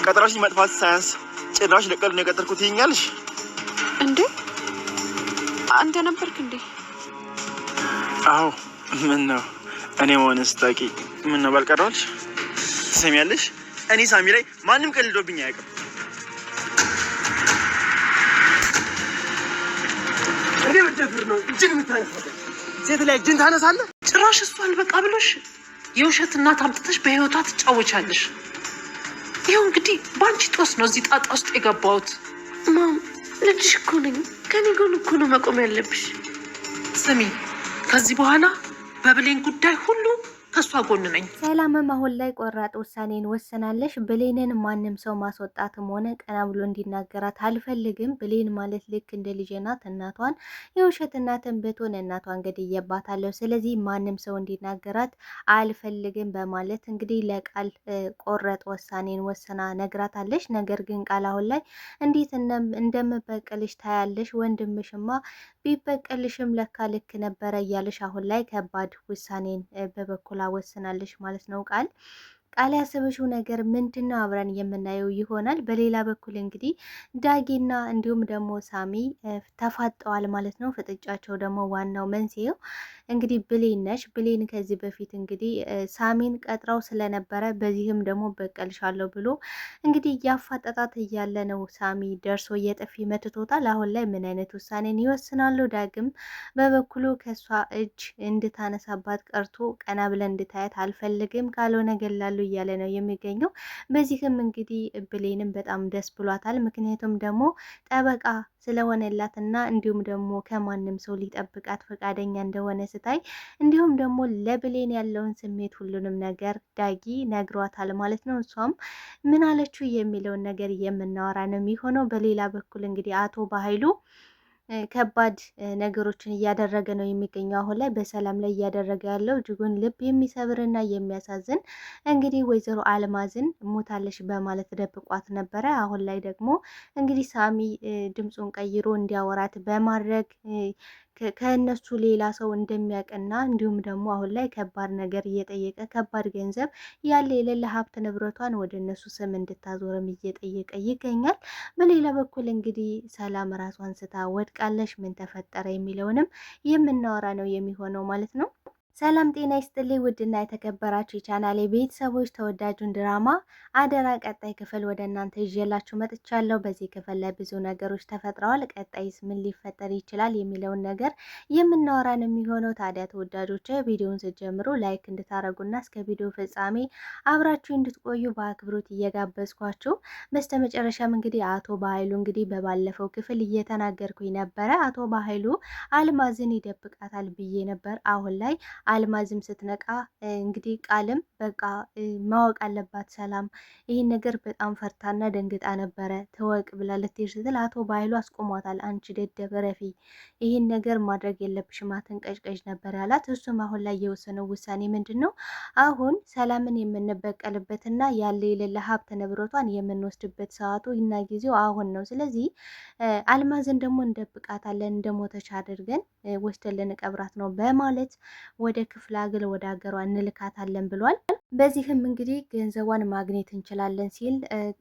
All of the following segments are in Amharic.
ቀጠራሽ መጥፋት ሳያንስ ጭራሽ ለቀል ነው የቀጠርኩት ይኛልሽ እንዴ? አንተ ነበርክ እንዴ? አዎ። ምን ነው እኔ መሆን ስታቂ ምን ነው ባልቀረዋልሽ? ትሰሚያለሽ? እኔ ሳሚ ላይ ማንም ቀልዶብኝ አያውቅም። እኔ ወደፍር ነው እጅን የምታነሳለህ ሴት ላይ እጅን ታነሳለህ? ጭራሽ እሱ አልበቃ ብሎሽ የውሸት እናት አምጥተሽ በህይወቷ ትጫወቻለሽ። ይኸው እንግዲህ በአንቺ ጦስ ነው እዚህ ጣጣ ውስጥ የገባሁት። ማም ልጅሽ እኮ ነኝ። ከኔ ጎን እኮ ነው መቆም ያለብሽ። ስሚ፣ ከዚህ በኋላ በብሌን ጉዳይ ሁሉ ከሷ ጎን ነኝ። ሰላምም አሁን ላይ ቆራጥ ውሳኔን ወሰናለሽ። ብሌንን ማንም ሰው ማስወጣትም ሆነ ቀና ብሎ እንዲናገራት አልፈልግም። ብሌን ማለት ልክ እንደ ልጄ ናት። እናቷን የውሸት እናትን ብትሆን እናቷን ገድዬባታለሁ። ስለዚህ ማንም ሰው እንዲናገራት አልፈልግም በማለት እንግዲህ ለቃል ቆረጥ ውሳኔን ወስና ነግራታለሽ። ነገር ግን ቃል አሁን ላይ እንዴት እንደምበቀልሽ ታያለሽ፣ ወንድምሽማ ቢበቀልሽም ለካ ልክ ነበረ እያለሽ አሁን ላይ ከባድ ውሳኔን በበኩል ወስናለች ማለት ነው። ቃል ያሰበሽው ነገር ምንድን ነው? አብረን የምናየው ይሆናል። በሌላ በኩል እንግዲህ ዳጊና እንዲሁም ደግሞ ሳሚ ተፋጠዋል ማለት ነው። ፍጥጫቸው ደግሞ ዋናው መንስኤው እንግዲህ ብሌን ነች። ብሌን ከዚህ በፊት እንግዲህ ሳሚን ቀጥራው ስለነበረ በዚህም ደግሞ በቀልሻለሁ ብሎ እንግዲህ እያፋጠጣት እያለ ነው ሳሚ ደርሶ እየጥፊ መትቶታል። አሁን ላይ ምን አይነት ውሳኔን ይወስናሉ? ዳግም በበኩሉ ከሷ እጅ እንድታነሳባት ቀርቶ ቀና ብለን እንድታያት አልፈልግም ካልሆነ ገላሉ እያለ ነው የሚገኘው። በዚህም እንግዲህ ብሌንም በጣም ደስ ብሏታል። ምክንያቱም ደግሞ ጠበቃ ስለሆነላት እና እንዲሁም ደግሞ ከማንም ሰው ሊጠብቃት ፈቃደኛ እንደሆነ ስታይ እንዲሁም ደግሞ ለብሌን ያለውን ስሜት ሁሉንም ነገር ዳጊ ነግሯታል ማለት ነው። እሷም ምን አለችው የሚለውን ነገር የምናወራ ነው የሚሆነው። በሌላ በኩል እንግዲህ አቶ በኃይሉ ከባድ ነገሮችን እያደረገ ነው የሚገኘው። አሁን ላይ በሰላም ላይ እያደረገ ያለው እጅጉን ልብ የሚሰብርና የሚያሳዝን እንግዲህ ወይዘሮ አልማዝን ሞታለሽ በማለት ደብቋት ነበረ። አሁን ላይ ደግሞ እንግዲህ ሳሚ ድምፁን ቀይሮ እንዲያወራት በማድረግ ከእነሱ ሌላ ሰው እንደሚያውቅና እንዲሁም ደግሞ አሁን ላይ ከባድ ነገር እየጠየቀ ከባድ ገንዘብ ያለ የሌለ ሀብት ንብረቷን ወደ እነሱ ስም እንድታዞርም እየጠየቀ ይገኛል። በሌላ በኩል እንግዲህ ሰላም ራሷን ስታ ወድቃለች። ምን ተፈጠረ የሚለውንም የምናወራ ነው የሚሆነው ማለት ነው። ሰላም ጤና ይስጥልኝ ውድና የተከበራችሁ የቻናሌ ቤተሰቦች፣ ተወዳጁን ድራማ አደራ ቀጣይ ክፍል ወደ እናንተ ይዤላችሁ መጥቻለሁ። በዚህ ክፍል ላይ ብዙ ነገሮች ተፈጥረዋል። ቀጣይስ ምን ሊፈጠር ይችላል የሚለውን ነገር የምናወራ ነው የሚሆነው። ታዲያ ተወዳጆች ቪዲዮውን ስትጀምሩ ላይክ እንድታረጉና እስከ ቪዲዮ ፍጻሜ አብራችሁ እንድትቆዩ በአክብሮት እየጋበዝኳችሁ፣ በስተመጨረሻም እንግዲህ አቶ በኃይሉ እንግዲህ በባለፈው ክፍል እየተናገርኩኝ ነበረ። አቶ በኃይሉ አልማዝን ይደብቃታል ብዬ ነበር። አሁን ላይ አልማዝም ስትነቃ እንግዲህ ቃልም በቃ ማወቅ አለባት ሰላም ይህን ነገር በጣም ፈርታና ደንግጣ ነበረ። ተወቅ ብላ ልትሄድ ስትል አቶ በኃይሉ አስቆሟታል። አንቺ ደደብ ረፊ፣ ይህን ነገር ማድረግ የለብሽም አትንቀጭቀጭ ነበር ያላት። እሱም አሁን ላይ የወሰነው ውሳኔ ምንድን ነው? አሁን ሰላምን የምንበቀልበትና ያለ የሌለ ሀብት ንብረቷን የምንወስድበት ሰዓቱ እና ጊዜው አሁን ነው። ስለዚህ አልማዝን ደግሞ እንደብቃታለን፣ እንደሞተች አድርገን ወስደን ልንቀብራት ነው በማለት ወደ ክፍለ ሀገር ወደ ሀገሯ እንልካታለን ብሏል። በዚህም እንግዲህ ገንዘቧን ማግኘት እንችላለን ሲል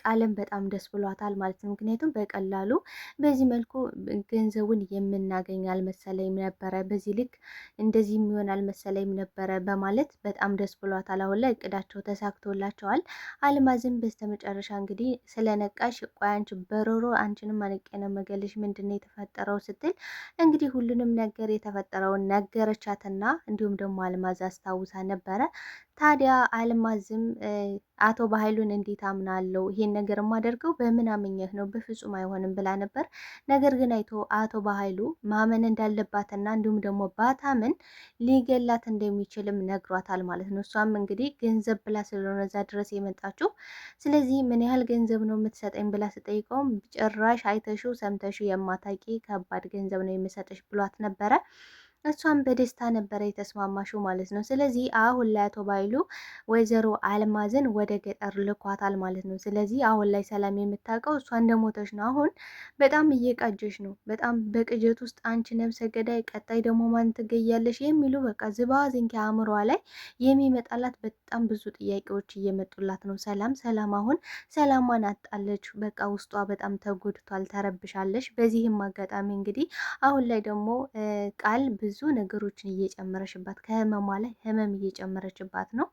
ቃልም በጣም ደስ ብሏታል ማለት ነው። ምክንያቱም በቀላሉ በዚህ መልኩ ገንዘቡን የምናገኝ አልመሰለኝም ነበረ፣ በዚህ ልክ እንደዚህ የሚሆን አልመሰለኝም ነበረ በማለት በጣም ደስ ብሏታል። አሁን ላይ እቅዳቸው ተሳክቶላቸዋል። አልማዝም በስተመጨረሻ እንግዲህ ስለነቃሽ ቆይ አንቺ በሮሮ አንቺንም አንቄ ነው መገልሽ ምንድን ነው የተፈጠረው ስትል እንግዲህ ሁሉንም ነገር የተፈጠረውን ነገረቻትና እንዲሁም ደግሞ አልማዝ አስታውሳ ነበረ። ታዲያ አልማዝም አቶ በኃይሉን እንዴት አምናለው? ይሄን ነገር የማደርገው በምን አምኜህ ነው? በፍጹም አይሆንም ብላ ነበር። ነገር ግን አቶ በኃይሉ ማመን እንዳለባትና እንዲሁም ደግሞ ባታምን ሊገላት እንደሚችልም ነግሯታል ማለት ነው። እሷም እንግዲህ ገንዘብ ብላ ስለሆነ እዛ ድረስ የመጣችው ስለዚህ ምን ያህል ገንዘብ ነው የምትሰጠኝ ብላ ስጠይቀውም ጭራሽ አይተሽው ሰምተሽው የማታቂ ከባድ ገንዘብ ነው የምሰጠሽ ብሏት ነበረ። እሷም በደስታ ነበረ የተስማማሽው ማለት ነው። ስለዚህ አሁን ላይ አቶ ባይሉ ወይዘሮ አልማዝን ወደ ገጠር ልኳታል ማለት ነው። ስለዚህ አሁን ላይ ሰላም የምታውቀው እሷ እንደሞተች ነው። አሁን በጣም እየቃጀች ነው። በጣም በቅጀት ውስጥ አንቺ ነብሰ ገዳይ፣ ቀጣይ ደግሞ ማን ትገያለሽ የሚሉ በቃ ዝባዝንኪ አእምሯ ላይ የሚመጣላት በጣም ብዙ ጥያቄዎች እየመጡላት ነው። ሰላም አሁን ሰላሟን አጣለች። በቃ ውስጧ በጣም ተጎድቷል፣ ተረብሻለች። በዚህም አጋጣሚ እንግዲህ አሁን ላይ ደግሞ ቃል ብዙ ነገሮችን እየጨመረችባት ከህመሟ ላይ ህመም እየጨመረችባት ነው።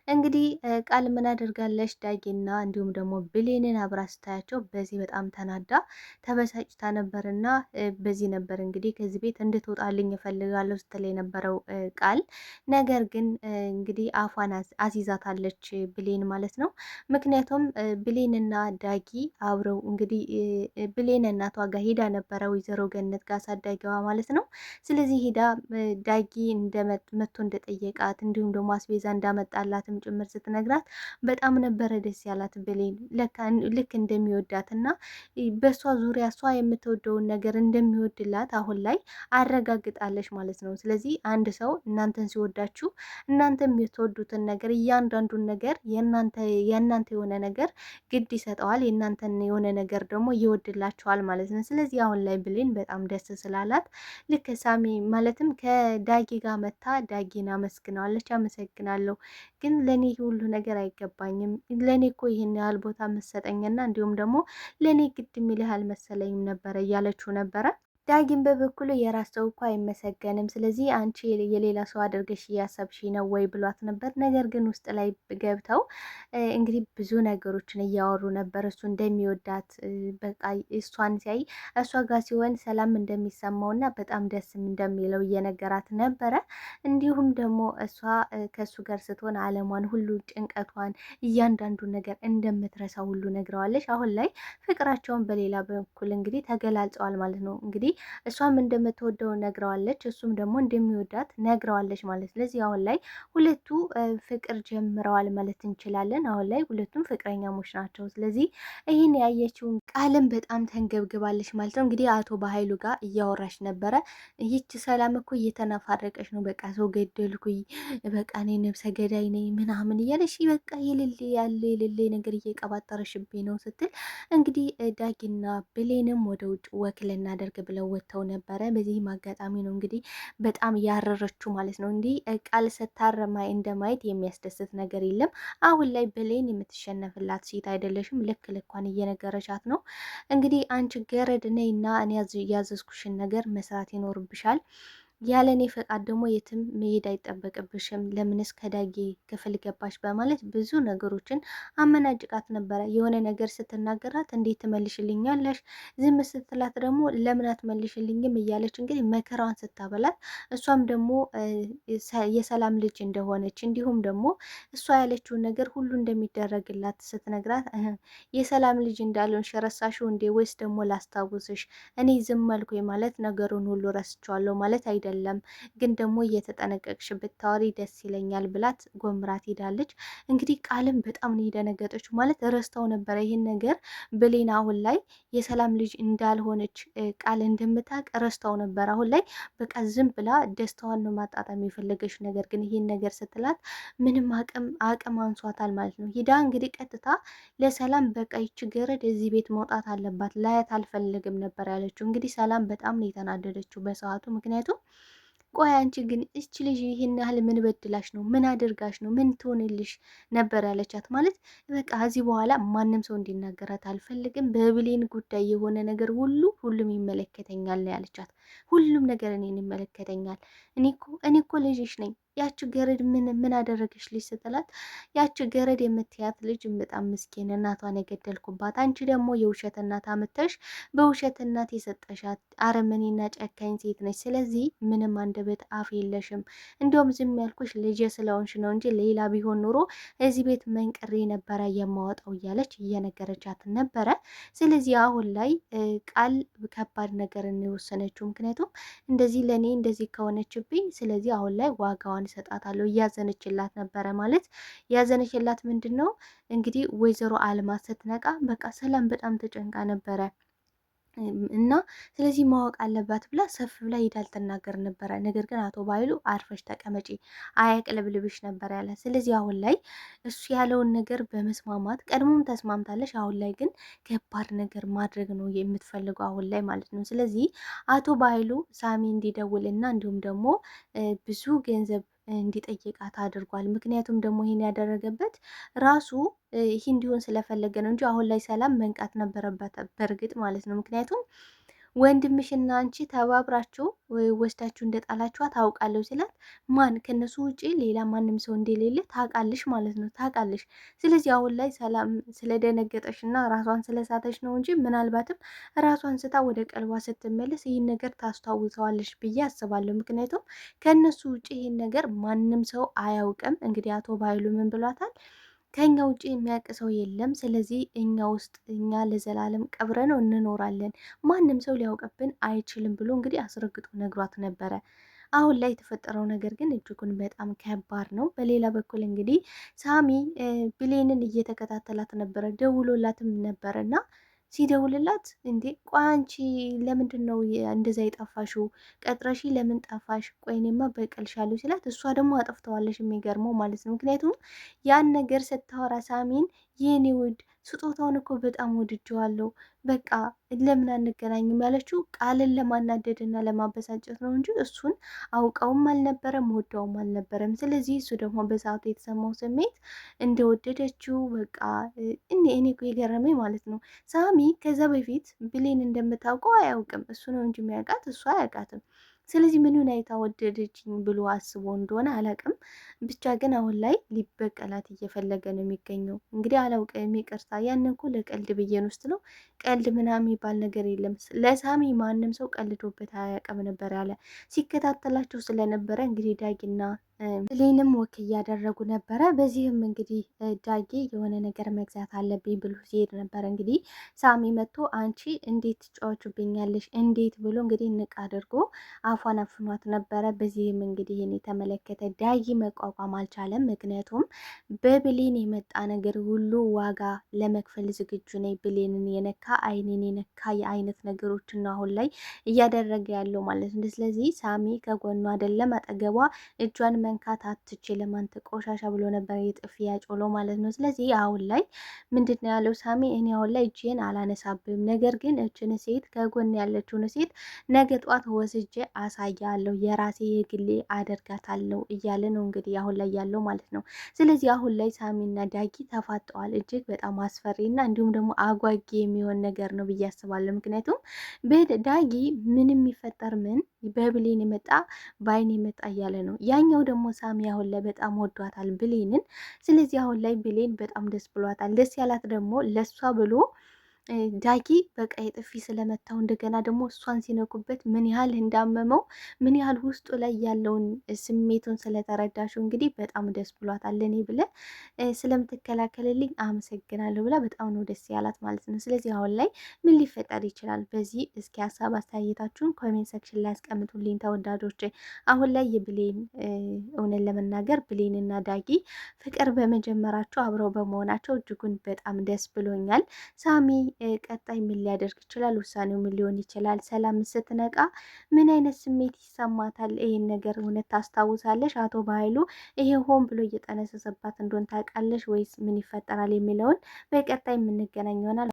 እንግዲህ ቃል ምን አደርጋለች ዳጊና እንዲሁም ደግሞ ብሌንን አብራ ስታያቸው በዚህ በጣም ተናዳ ተበሳጭታ ነበርና በዚህ ነበር እንግዲህ ከዚህ ቤት እንድትወጣልኝ እፈልጋለሁ ስትል የነበረው ቃል። ነገር ግን እንግዲህ አፏን አስይዛታለች ብሌን ማለት ነው። ምክንያቱም ብሌንና ዳጊ አብረው እንግዲህ ብሌን እናቷ ጋር ሄዳ ነበረ ወይዘሮ ገነት ጋር አሳዳጊዋ ማለት ነው። ስለዚህ ሄዳ ዳጊ መጥቶ እንደጠየቃት እንዲሁም ደግሞ አስቤዛ እንዳመጣላት ጭምር ስትነግራት በጣም ነበረ ደስ ያላት ብሌን ልክ እንደሚወዳት እና በእሷ ዙሪያ እሷ የምትወደውን ነገር እንደሚወድላት አሁን ላይ አረጋግጣለች ማለት ነው። ስለዚህ አንድ ሰው እናንተን ሲወዳችሁ እናንተ የምትወዱትን ነገር እያንዳንዱን ነገር የእናንተ የሆነ ነገር ግድ ይሰጠዋል፣ የእናንተን የሆነ ነገር ደግሞ ይወድላችኋል ማለት ነው። ስለዚህ አሁን ላይ ብሌን በጣም ደስ ስላላት ልክ ሳሚ ማለትም ከዳጊ ጋር መታ ዳጊን አመስግነዋለች። አመሰግናለሁ ግን ለእኔ ሁሉ ነገር አይገባኝም። ለእኔ እኮ ይህን ያህል ቦታ መሰጠኝና እንዲሁም ደግሞ ለእኔ ግድ የሚልህ አልመሰለኝም ነበረ እያለችው ነበረ። ዳጊም በበኩሉ የራስ ሰው እኮ አይመሰገንም፣ ስለዚህ አንቺ የሌላ ሰው አድርገሽ እያሰብሽ ነው ወይ ብሏት ነበር። ነገር ግን ውስጥ ላይ ገብተው እንግዲህ ብዙ ነገሮችን እያወሩ ነበር። እሱ እንደሚወዳት በቃ እሷን ሲያይ እሷ ጋር ሲሆን ሰላም እንደሚሰማውና በጣም ደስም እንደሚለው እየነገራት ነበረ። እንዲሁም ደግሞ እሷ ከእሱ ጋር ስትሆን አለሟን ሁሉ ጭንቀቷን፣ እያንዳንዱ ነገር እንደምትረሳ ሁሉ ነግረዋለች። አሁን ላይ ፍቅራቸውን በሌላ በኩል እንግዲህ ተገላልጸዋል ማለት ነው። እንግዲህ እሷም እንደምትወደው ነግረዋለች፣ እሱም ደግሞ እንደሚወዳት ነግረዋለች ማለት። ስለዚህ አሁን ላይ ሁለቱ ፍቅር ጀምረዋል ማለት እንችላለን። አሁን ላይ ሁለቱም ፍቅረኛሞች ናቸው። ስለዚህ ይህን ያየችውን ቃልም በጣም ተንገብግባለች ማለት ነው። እንግዲህ አቶ በኃይሉ ጋር እያወራች ነበረ። ይች ሰላም እኮ እየተነፋረቀች ነው፣ በቃ ሰው ገደልኩኝ፣ በቃ እኔ ነብሰ ገዳይ ነኝ ምናምን እያለች በቃ የሌለ ነገር እየቀባጠረሽብኝ ነው ስትል እንግዲህ ዳጊና ብሌንም ወደ ውጭ ወክ ልናደርግ ብለው ወጥተው ነበረ። በዚህም አጋጣሚ ነው እንግዲህ በጣም ያረረችው ማለት ነው። እንዲህ ቃል ስታረማ እንደማየት የሚያስደስት ነገር የለም። አሁን ላይ ብሌን የምትሸነፍላት ሴት አይደለሽም፣ ልክ ልኳን እየነገረቻት ነው። እንግዲህ አንቺ ገረድ ነይ እና እኔ ያዘዝኩሽን ነገር መስራት ይኖርብሻል፣ ያለ እኔ ፈቃድ ደግሞ የትም መሄድ አይጠበቅብሽም፣ ለምንስ ከዳጊ ክፍል ገባሽ በማለት ብዙ ነገሮችን አመናጭቃት ነበረ። የሆነ ነገር ስትናገራት እንዴት ትመልሽልኛለሽ፣ ዝም ስትላት ደግሞ ለምን አትመልሽልኝም እያለች እንግዲህ መከራዋን ስታበላት፣ እሷም ደግሞ የሰላም ልጅ እንደሆነች እንዲሁም ደግሞ እሷ ያለችውን ነገር ሁሉ እንደሚደረግላት ስትነግራት የሰላም ልጅ እንዳልሆንሽ ረሳሽው እንዴ ወይስ ደግሞ ላስታውስሽ፣ እኔ ዝም አልኩኝ ማለት ነገሩን ሁሉ ረስቸዋለሁ ማለት አይደለም፣ ግን ደግሞ እየተጠነቀቅሽ ብታወሪ ደስ ይለኛል ብላት ጎምራት ሄዳለች። እንግዲህ ቃልም በጣም ነው የደነገጠችው ማለት ረስተው ነበረ ይህን ነገር ብሌን አሁን ላይ የሰላም ልጅ እንዳልሆነች ቃል እንደምታውቅ ረስተው ነበር። አሁን ላይ በቃ ዝም ብላ ደስታዋን ነው ማጣጣም የፈለገች። ነገር ግን ይህን ነገር ስትላት ምንም አቅም አንሷታል ማለት ነው። ሂዳ እንግዲህ ቀጥታ ለሰላም በቃ ይች ገረድ እዚህ ቤት መውጣት አለባት፣ ላያት አልፈልግም ነበር ያለችው። እንግዲህ ሰላም በጣም ነው የተናደደችው በሰዓቱ። ምክንያቱም ቆይ አንቺ ግን እች ልጅ ይህን ያህል ምን በድላሽ ነው? ምን አድርጋሽ ነው? ምን ትሆንልሽ ነበር ያለቻት። ማለት በቃ ከዚህ በኋላ ማንም ሰው እንዲናገራት አልፈልግም፣ በብሌን ጉዳይ የሆነ ነገር ሁሉም ይመለከተኛል ነው ያለቻት። ሁሉም ነገር እኔን ይመለከተኛል፣ እኔ እኮ ልጅሽ ነኝ። ያቺ ገረድ ምን አደረገች ልጅ ስትላት፣ ያቺ ገረድ የምትያት ልጅ በጣም ምስኪን እናቷን የገደልኩባት፣ አንቺ ደግሞ የውሸት እናት አምተሽ በውሸት እናት የሰጠሻት አረመኔና ጨካኝ ሴት ነች። ስለዚህ ምንም አንደበት አፍ የለሽም። እንዲሁም ዝም ያልኩሽ ልጄ ስለሆንሽ ነው እንጂ ሌላ ቢሆን ኑሮ እዚህ ቤት መንቅሬ ነበረ የማወጣው እያለች እየነገረቻት ነበረ። ስለዚህ አሁን ላይ ቃል ከባድ ነገር እንወሰነችው። ምክንያቱም እንደዚህ ለእኔ እንደዚህ ከሆነችብኝ፣ ስለዚህ አሁን ላይ ዋጋዋን እሰጣታለሁ እያዘነችላት ነበረ። ማለት ያዘነችላት ምንድን ነው እንግዲህ ወይዘሮ አልማዝ ስትነቃ በቃ ሰላም በጣም ተጨንቃ ነበረ። እና ስለዚህ ማወቅ አለባት ብላ ሰፍ ብላ ሄዳ ልትናገር ነበረ። ነገር ግን አቶ ባይሉ አርፈሽ ተቀመጪ አያቅለብልብሽ ነበር ያለ። ስለዚህ አሁን ላይ እሱ ያለውን ነገር በመስማማት ቀድሞም ተስማምታለሽ። አሁን ላይ ግን ከባድ ነገር ማድረግ ነው የምትፈልገው አሁን ላይ ማለት ነው። ስለዚህ አቶ ባይሉ ሳሚ እንዲደውልና እንዲሁም ደግሞ ብዙ ገንዘብ እንዲጠይቃት አድርጓል። ምክንያቱም ደግሞ ይሄን ያደረገበት ራሱ ይህ እንዲሆን ስለፈለገ ነው እንጂ አሁን ላይ ሰላም መንቃት ነበረበት በእርግጥ ማለት ነው። ምክንያቱም ወንድምሽና አንቺ ተባብራችሁ ወስዳችሁ እንደጣላችኋ ታውቃለሁ ሲላት፣ ማን ከነሱ ውጪ ሌላ ማንም ሰው እንደሌለ ታውቃለሽ ማለት ነው፣ ታውቃለሽ። ስለዚህ አሁን ላይ ሰላም ስለደነገጠሽ እና ራሷን ስለሳተች ነው እንጂ ምናልባትም ራሷን ስታ ወደ ቀልቧ ስትመለስ ይህን ነገር ታስታውሰዋለሽ ብዬ አስባለሁ። ምክንያቱም ከነሱ ውጪ ይህን ነገር ማንም ሰው አያውቅም። እንግዲህ አቶ ባይሉ ምን ብሏታል? ከኛ ውጭ የሚያውቅ ሰው የለም። ስለዚህ እኛ ውስጥ እኛ ለዘላለም ቀብረ ነው እንኖራለን፣ ማንም ሰው ሊያውቅብን አይችልም ብሎ እንግዲህ አስረግጦ ነግሯት ነበረ። አሁን ላይ የተፈጠረው ነገር ግን እጅጉን በጣም ከባድ ነው። በሌላ በኩል እንግዲህ ሳሚ ብሌንን እየተከታተላት ነበረ፣ ደውሎላትም ነበረ እና ሲደውልላት እንዴ ቆይ አንቺ ለምንድን ነው እንደዛ የጠፋሽው? ቀጥረሺ ለምን ጠፋሽ? ቆይ እኔማ በቀልሻለሁ ሲላት እሷ ደግሞ አጠፍተዋለሽ። የሚገርመው ማለት ነው። ምክንያቱም ያን ነገር ስታወራ ሳሚን የኔ ውድ ስጦታውን እኮ በጣም ወድጀዋለሁ፣ በቃ ለምን አንገናኝም ያለችው ቃልን ለማናደድ እና ለማበሳጨት ነው እንጂ እሱን አውቀውም አልነበረም ወደውም አልነበረም። ስለዚህ እሱ ደግሞ በሰዓቱ የተሰማው ስሜት እንደወደደችው በቃ እኔ እኮ የገረመኝ ማለት ነው ሳሚ ከዛ በፊት ብሌን እንደምታውቀው አያውቅም። እሱ ነው እንጂ የሚያውቃት እሱ አያውቃትም። ስለዚህ ምንን አይታ ወደደችኝ ብሎ አስቦ እንደሆነ አላውቅም። ብቻ ግን አሁን ላይ ሊበቀላት እየፈለገ ነው የሚገኘው። እንግዲህ አላውቅም፣ ይቅርታ ያን እኮ ለቀልድ ብዬን ውስጥ ነው። ቀልድ ምናምን የሚባል ነገር የለም። ለሳሚ ማንም ሰው ቀልዶበት አያውቅም ነበር ያለ ሲከታተላቸው ስለነበረ እንግዲህ ዳጊና ብሌንም ወክ እያደረጉ ነበረ። በዚህም እንግዲህ ዳጊ የሆነ ነገር መግዛት አለብኝ ብሎ ሲሄድ ነበረ። እንግዲህ ሳሚ መጥቶ አንቺ እንዴት ትጫወቹብኛለሽ እንዴት ብሎ እንግዲህ ንቅ አድርጎ አፏን አፍኗት ነበረ። በዚህም እንግዲህ ይህን የተመለከተ ዳጊ መቋቋም አልቻለም። ምክንያቱም በብሌን የመጣ ነገር ሁሉ ዋጋ ለመክፈል ዝግጁ ነኝ፣ ብሌንን የነካ አይኔን የነካ የአይነት ነገሮችን አሁን ላይ እያደረገ ያለው ማለት ነው። ስለዚህ ሳሚ ከጎኑ አይደለም አጠገቧ እጇን መንካት አትችልም አንተ ቆሻሻ ብሎ ነበር የጥፊ ያጮሎ ማለት ነው። ስለዚህ አሁን ላይ ምንድን ነው ያለው ሳሚ? እኔ አሁን ላይ እጄን አላነሳብም፣ ነገር ግን እችን ሴት ከጎን ያለችውን ሴት ነገ ጧት ወስጄ አሳያለሁ፣ የራሴ የግሌ አደርጋታለሁ እያለ ነው እንግዲህ አሁን ላይ ያለው ማለት ነው። ስለዚህ አሁን ላይ ሳሚና ዳጊ ተፋጠዋል። እጅግ በጣም አስፈሪና እንዲሁም ደግሞ አጓጊ የሚሆን ነገር ነው ብዬ አስባለሁ። ምክንያቱም ዳጊ ምንም የሚፈጠር ምን በብሌን የመጣ በአይን የመጣ እያለ ነው። ያኛው ደግሞ ሳሚ አሁን ላይ በጣም ወዷታል ብሌንን። ስለዚህ አሁን ላይ ብሌን በጣም ደስ ብሏታል። ደስ ያላት ደግሞ ለሷ ብሎ ዳጊ በቃ የጥፊ ስለመታው እንደገና ደግሞ እሷን ሲነኩበት ምን ያህል እንዳመመው ምን ያህል ውስጡ ላይ ያለውን ስሜቱን ስለተረዳሽው እንግዲህ በጣም ደስ ብሏታል። እኔ ብለ ስለምትከላከልልኝ አመሰግናለሁ ብላ በጣም ነው ደስ ያላት ማለት ነው። ስለዚህ አሁን ላይ ምን ሊፈጠር ይችላል? በዚህ እስኪ ሀሳብ አስተያየታችሁን ኮሜንት ሴክሽን ላይ አስቀምጡልኝ ተወዳጆች። አሁን ላይ የብሌን እውነት ለመናገር ብሌን እና ዳጊ ፍቅር በመጀመራቸው አብረው በመሆናቸው እጅጉን በጣም ደስ ብሎኛል። ሳሚ ቀጣይ ምን ሊያደርግ ይችላል? ውሳኔው ምን ሊሆን ይችላል? ሰላም ስትነቃ ምን አይነት ስሜት ይሰማታል? ይሄን ነገር እውነት ታስታውሳለሽ? አቶ በኃይሉ ይሄ ሆን ብሎ እየጠነሰሰባት እንደሆን ታውቃለሽ ወይስ ምን ይፈጠራል የሚለውን በቀጣይ የምንገናኝ ይሆናል።